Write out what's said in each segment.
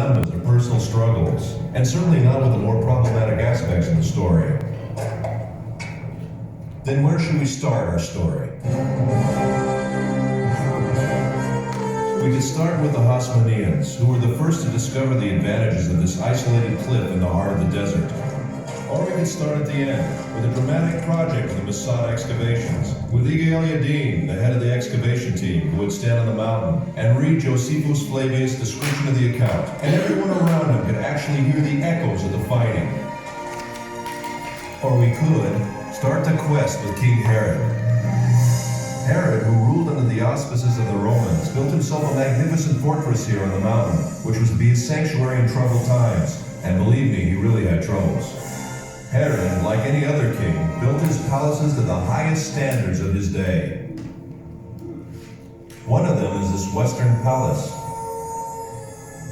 dilemmas or personal struggles, and certainly not with the more problematic aspects of the story. Then where should we start our story? We could start with the Hasmoneans, who were the first to discover the advantages of this isolated cliff in the heart of the desert. Or we could start at the end, with a dramatic project of the MASADA excavations, with Igor Yadin, the head of the excavation team, who would stand on the mountain and read Josephus Flavius' description of the account, and everyone around him could actually hear the echoes of the fighting. Or we could start the quest with King Herod. Herod, who ruled under the auspices of the Romans, built himself a magnificent fortress here on the mountain, which was to be his sanctuary in troubled times, and believe me, he really had troubles. Herod, like any other king, built his palaces to the highest standards of his day. One of them is this Western Palace.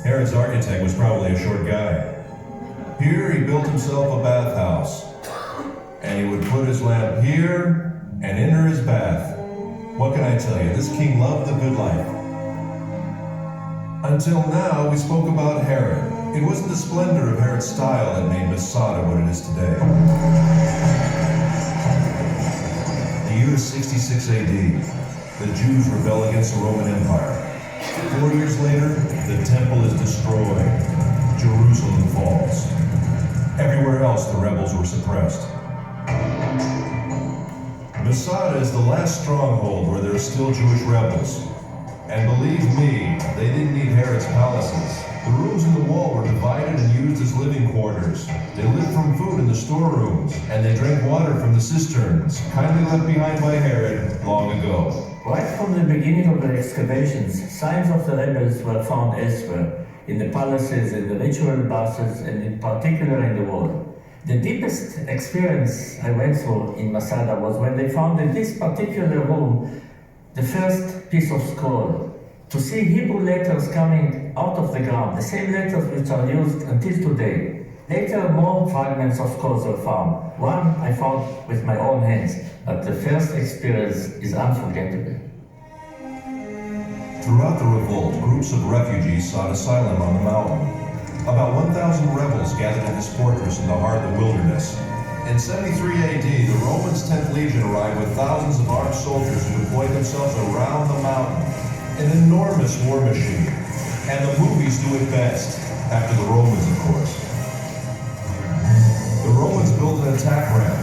Herod's architect was probably a short guy. Here he built himself a bathhouse, and he would put his lamp here and enter his bath. What can I tell you? This king loved the good life. Until now, we spoke about Herod. It wasn't the splendor of Herod's style that made Masada what it is today. The year is 66 AD. The Jews rebel against the Roman Empire. 4 years later, the temple is destroyed. Jerusalem falls. Everywhere else, the rebels were suppressed. Masada is the last stronghold where there are still Jewish rebels. And believe me, they didn't need Herod's palaces. The rooms in the wall were divided and used as living quarters. They lived from food in the storerooms, and they drank water from the cisterns, kindly left behind by Herod long ago. Right from the beginning of the excavations, signs of the rebels were found elsewhere, in the palaces, in the ritual baths, and in particular in the wall. The deepest experience I went through in Masada was when they found in this particular room the first piece of scroll. To see Hebrew letters coming out of the ground, the same letters which are used until today. Later, more fragments of scrolls were found. One I found with my own hands, but the first experience is unforgettable. Throughout the revolt, groups of refugees sought asylum on the mountain. About 1,000 rebels gathered in this fortress in the heart of the wilderness. In 73 AD, the Romans' 10th Legion arrived with thousands of armed soldiers who deployed themselves around the mountain. An enormous war machine. And the movies do it best, after the Romans, of course. The Romans built an attack ramp